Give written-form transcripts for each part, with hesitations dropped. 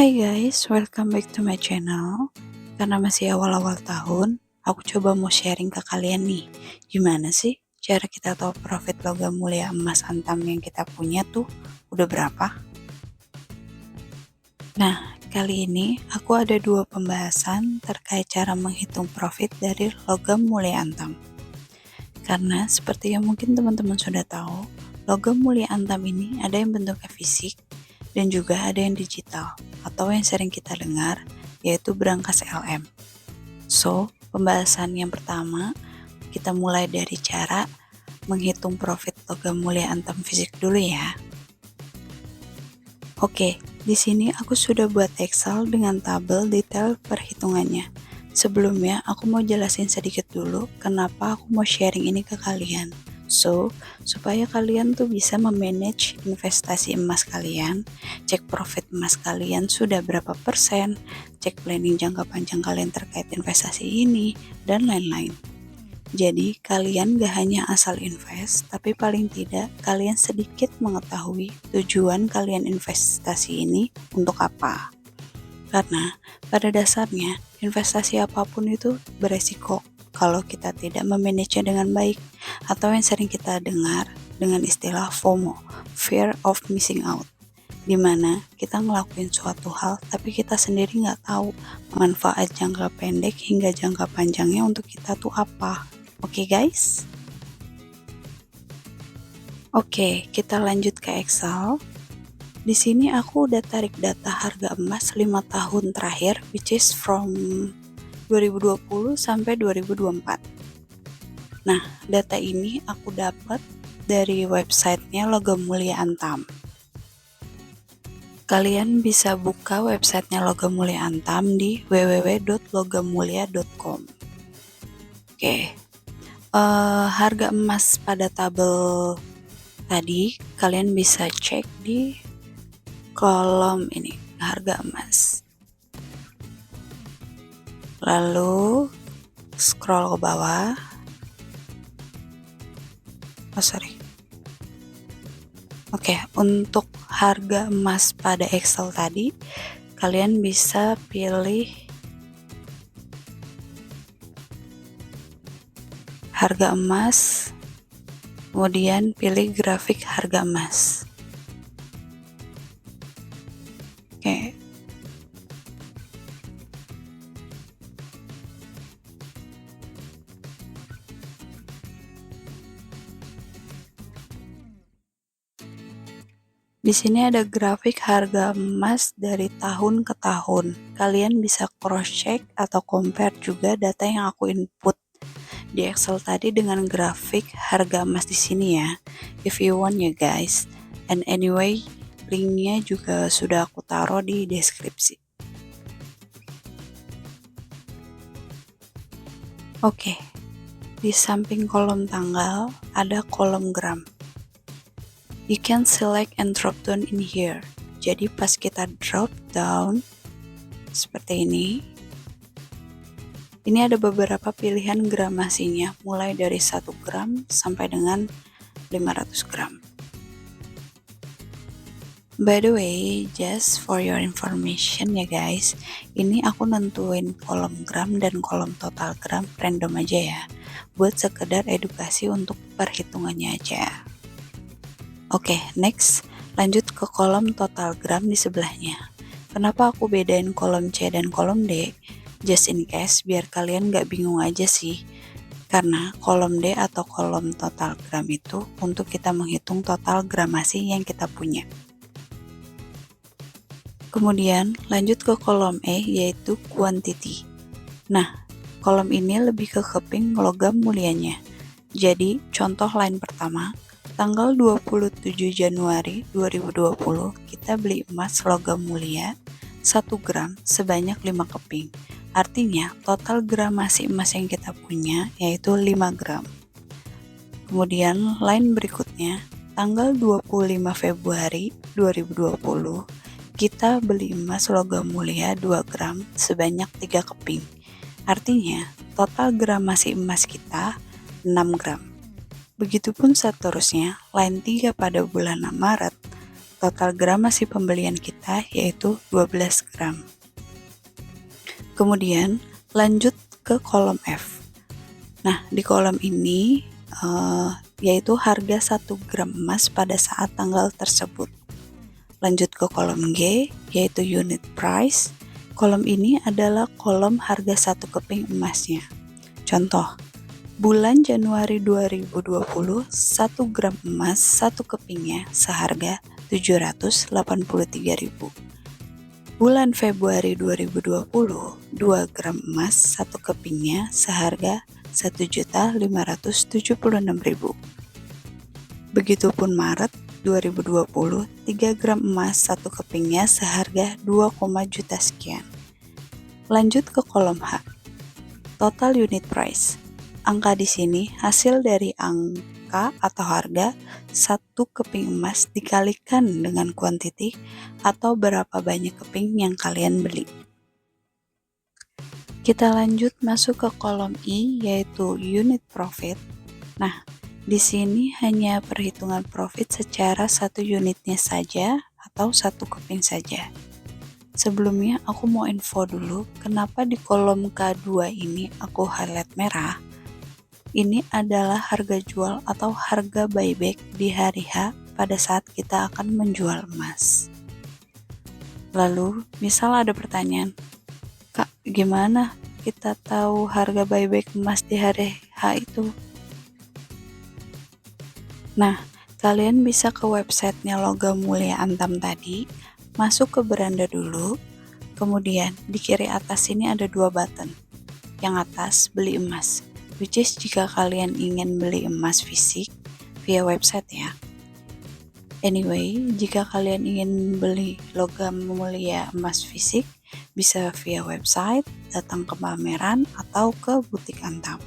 Hai guys, welcome back to my channel. Karena masih awal-awal tahun, aku coba mau sharing ke kalian nih. Gimana sih cara kita tahu profit logam mulia emas antam yang kita punya tuh udah berapa? Nah, kali ini aku ada dua pembahasan terkait cara menghitung profit dari logam mulia antam. Karena seperti yang mungkin teman-teman sudah tahu, logam mulia antam ini ada yang bentuknya fisik dan juga ada yang digital atau yang sering kita dengar yaitu berangkas LM. So, pembahasan yang pertama kita mulai dari cara menghitung profit logam mulia antam fisik dulu ya. Oke, di sini aku sudah buat Excel dengan tabel detail perhitungannya. Sebelumnya, aku mau jelasin sedikit dulu kenapa aku mau sharing ini ke kalian. So, supaya kalian tuh bisa memanage investasi emas kalian, cek profit emas kalian sudah berapa persen, cek planning jangka panjang kalian terkait investasi ini, dan lain-lain. Jadi, kalian gak hanya asal invest, tapi paling tidak kalian sedikit mengetahui tujuan kalian investasi ini untuk apa. Karena pada dasarnya, investasi apapun itu beresiko kalau kita tidak memanage dengan baik, atau yang sering kita dengar dengan istilah FOMO, Fear of Missing Out, di mana kita ngelakuin suatu hal tapi kita sendiri nggak tahu manfaat jangka pendek hingga jangka panjangnya untuk kita tuh apa. Oke guys? Oke, kita lanjut ke Excel. Di sini aku udah tarik data harga emas 5 tahun terakhir, which is from 2020 sampai 2024. Nah, data ini aku dapat dari websitenya Logam Mulia Antam. Kalian bisa buka websitenya Logam Mulia Antam di www.logammulia.com. Oke, harga emas pada tabel tadi kalian bisa cek di kolom ini, harga emas. Lalu scroll ke bawah. Oke, untuk harga emas pada Excel tadi, kalian bisa pilih harga emas, kemudian pilih grafik harga emas. Oke. Di sini ada grafik harga emas dari tahun ke tahun. Kalian bisa cross-check atau compare juga data yang aku input di Excel tadi dengan grafik harga emas di sini ya. If you want ya guys. And anyway, linknya juga sudah aku taruh di deskripsi. Oke, di samping kolom tanggal ada kolom gram. You can select and drop down in here. Jadi pas kita drop down seperti ini ada beberapa pilihan gramasinya, mulai dari 1 gram sampai dengan 500 gram. By the way, just for your information ya guys, ini aku nentuin kolom gram dan kolom total gram random aja ya, buat sekedar edukasi untuk perhitungannya aja. Oke, next, lanjut ke kolom total gram di sebelahnya. Kenapa aku bedain kolom C dan kolom D? Just in case, biar kalian gak bingung aja sih. Karena kolom D atau kolom total gram itu untuk kita menghitung total gramasi yang kita punya. Kemudian, lanjut ke kolom E, yaitu quantity. Nah, kolom ini lebih ke keping logam mulianya. Jadi, contoh line pertama, tanggal 27 Januari 2020 kita beli emas logam mulia 1 gram sebanyak 5 keping. Artinya total gramasi emas yang kita punya yaitu 5 gram. Kemudian line berikutnya, tanggal 25 Februari 2020 kita beli emas logam mulia 2 gram sebanyak 3 keping. Artinya total gramasi emas kita 6 gram. Begitupun seterusnya, line 3 pada bulan Maret, total gramasi pembelian kita yaitu 12 gram. Kemudian lanjut ke kolom F. Nah, di kolom ini yaitu harga 1 gram emas pada saat tanggal tersebut. Lanjut ke kolom G, yaitu unit price. Kolom ini adalah kolom harga 1 keping emasnya. Contoh, bulan Januari 2020, 1 gram emas 1 kepingnya seharga 783.000. Bulan Februari 2020, 2 gram emas 1 kepingnya seharga 1.576.000. Begitupun Maret 2020, 3 gram emas 1 kepingnya seharga 2, juta sekian. Lanjut ke kolom H. Total unit price. Angka di sini hasil dari angka atau harga 1 keping emas dikalikan dengan quantity atau berapa banyak keping yang kalian beli. Kita lanjut masuk ke kolom I, yaitu unit profit. Nah, di sini hanya perhitungan profit secara 1 unitnya saja atau 1 keping saja. Sebelumnya aku mau info dulu kenapa di kolom K2 ini aku highlight merah. Ini adalah harga jual atau harga buyback di hari H pada saat kita akan menjual emas. Lalu, misal ada pertanyaan, Kak, gimana kita tahu harga buyback emas di hari H itu? Nah, kalian bisa ke websitenya Logam Mulia Antam tadi, masuk ke beranda dulu, kemudian di kiri atas ini ada 2 button. Yang atas, beli emas. Which is jika kalian ingin beli emas fisik via website ya. Anyway, jika kalian ingin beli Logam Mulia emas fisik, bisa via website, datang ke pameran, atau ke butik Antam.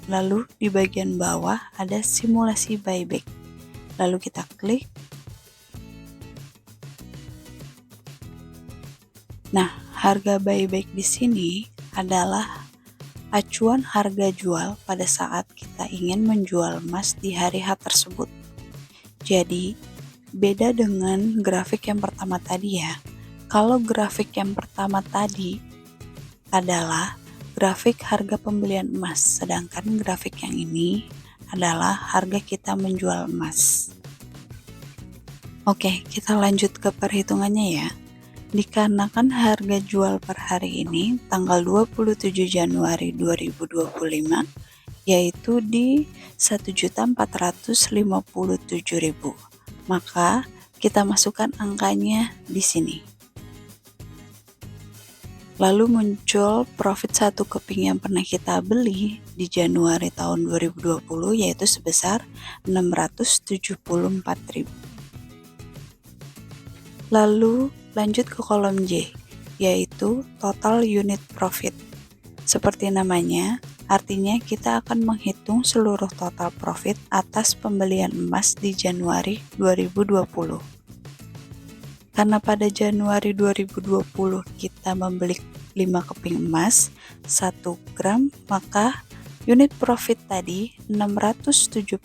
Lalu di bagian bawah ada simulasi buyback. Lalu kita klik. Nah, harga buyback di sini adalah acuan harga jual pada saat kita ingin menjual emas di hari H tersebut. Jadi, beda dengan grafik yang pertama tadi ya. Kalau grafik yang pertama tadi adalah grafik harga pembelian emas, sedangkan grafik yang ini adalah harga kita menjual emas. Oke, kita lanjut ke perhitungannya ya. Dikarenakan harga jual per hari ini tanggal 27 Januari 2025 yaitu di 1.457.000, maka kita masukkan angkanya di sini. Lalu muncul profit 1 keping yang pernah kita beli di Januari tahun 2020 yaitu sebesar 674.000. Lalu lanjut ke kolom J, yaitu total unit profit. Seperti namanya, artinya kita akan menghitung seluruh total profit atas pembelian emas di Januari 2020. Karena pada Januari 2020 kita membeli 5 keping emas 1 gram, maka unit profit tadi 674.000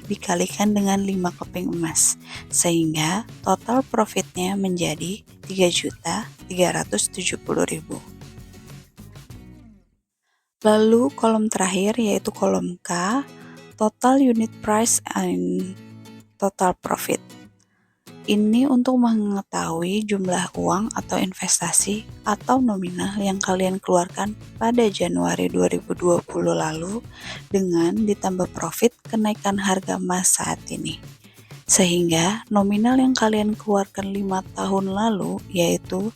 dikalikan dengan 5 keping emas, sehingga total profitnya menjadi 3.370.000. Lalu kolom terakhir yaitu kolom K, total unit price and total profit. Ini untuk mengetahui jumlah uang atau investasi atau nominal yang kalian keluarkan pada Januari 2020 lalu dengan ditambah profit kenaikan harga emas saat ini. Sehingga nominal yang kalian keluarkan 5 tahun lalu yaitu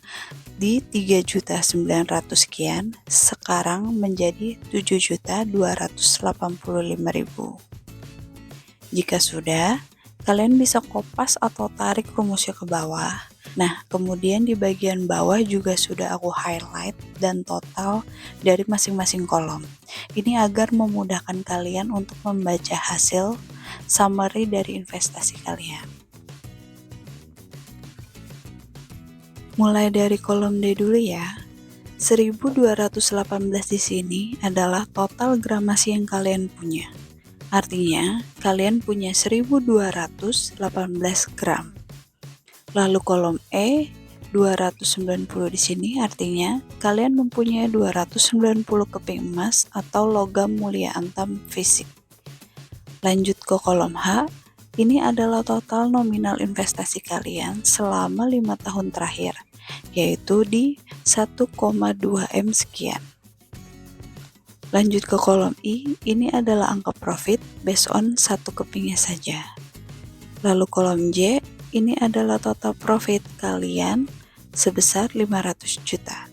di 3.900.000 sekian sekarang menjadi 7.285.000. Jika sudah, kalian bisa kopas atau tarik rumusnya ke bawah. Nah, kemudian di bagian bawah juga sudah aku highlight dan total dari masing-masing kolom. Ini agar memudahkan kalian untuk membaca hasil summary dari investasi kalian. Mulai dari kolom D dulu ya. 1218 di sini adalah total gramasi yang kalian punya. Artinya, kalian punya 1218 gram. Lalu kolom E, 290 di sini artinya kalian mempunyai 290 keping emas atau logam mulia antam fisik. Lanjut ke kolom H, ini adalah total nominal investasi kalian selama 5 tahun terakhir, yaitu di 1,2 M sekian. Lanjut ke kolom I, ini adalah angka profit based on 1 kepingnya saja. Lalu kolom J, ini adalah total profit kalian sebesar 500 juta.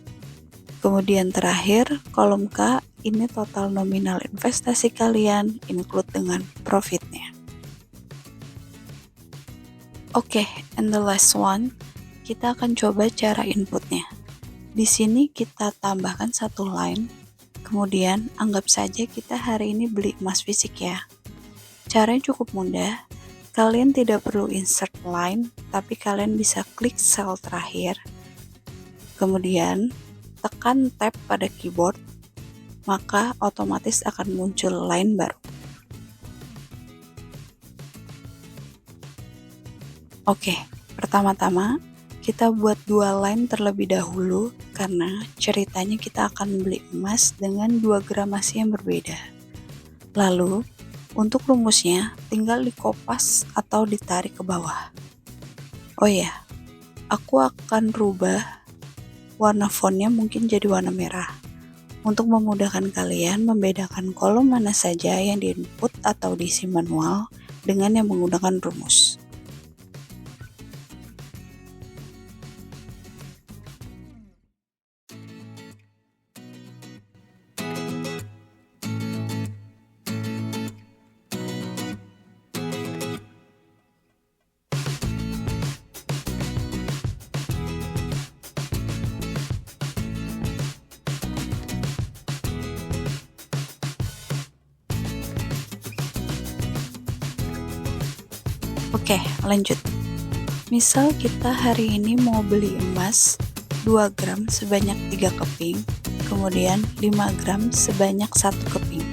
Kemudian terakhir, kolom K, ini total nominal investasi kalian include dengan profitnya. Oke, and the last one, kita akan coba cara inputnya. Di sini kita tambahkan satu line. Kemudian, anggap saja kita hari ini beli emas fisik ya. Caranya cukup mudah. Kalian tidak perlu insert line, tapi kalian bisa klik sel terakhir. Kemudian, tekan tab pada keyboard, maka otomatis akan muncul line baru. Oke, pertama-tama, kita buat 2 line terlebih dahulu karena ceritanya kita akan beli emas dengan 2 gramasi yang berbeda. Lalu, untuk rumusnya tinggal dikopas atau ditarik ke bawah. Oh ya, aku akan rubah warna fontnya mungkin jadi warna merah untuk memudahkan kalian membedakan kolom mana saja yang diinput atau diisi manual dengan yang menggunakan rumus. Oke, lanjut. Misal kita hari ini mau beli emas 2 gram sebanyak 3 keping, kemudian 5 gram sebanyak 1 keping.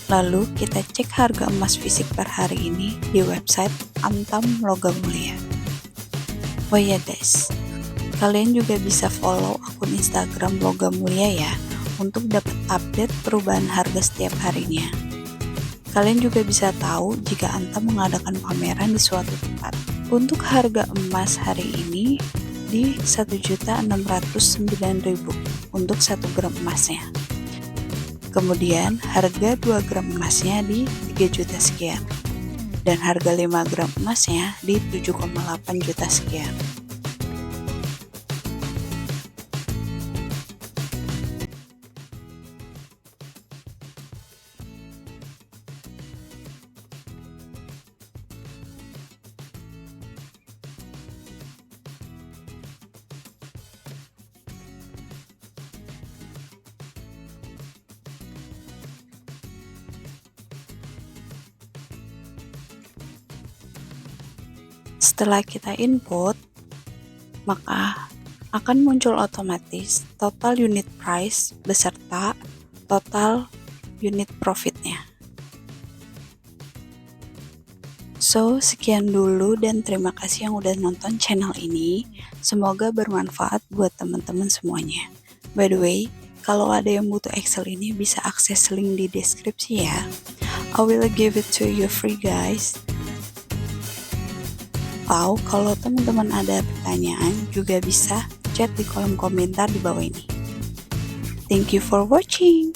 Lalu kita cek harga emas fisik per hari ini di website Antam Logam Mulia. Oh ya guys, kalian juga bisa follow akun Instagram Logam Mulia ya, untuk dapat update perubahan harga setiap harinya. Kalian juga bisa tahu jika Antam mengadakan pameran di suatu tempat. Untuk harga emas hari ini di 1.609.000 untuk 1 gram emasnya. Kemudian harga 2 gram emasnya di 3 juta sekian. Dan harga 5 gram emasnya di 7,8 juta sekian. Setelah kita input, maka akan muncul otomatis total unit price beserta total unit profitnya. So, sekian dulu dan terima kasih yang udah nonton channel ini. Semoga bermanfaat buat teman-teman semuanya. By the way, kalau ada yang butuh Excel ini bisa akses link di deskripsi ya. I will give it to you free guys. Atau kalau teman-teman ada pertanyaan juga bisa chat di kolom komentar di bawah ini. Thank you for watching.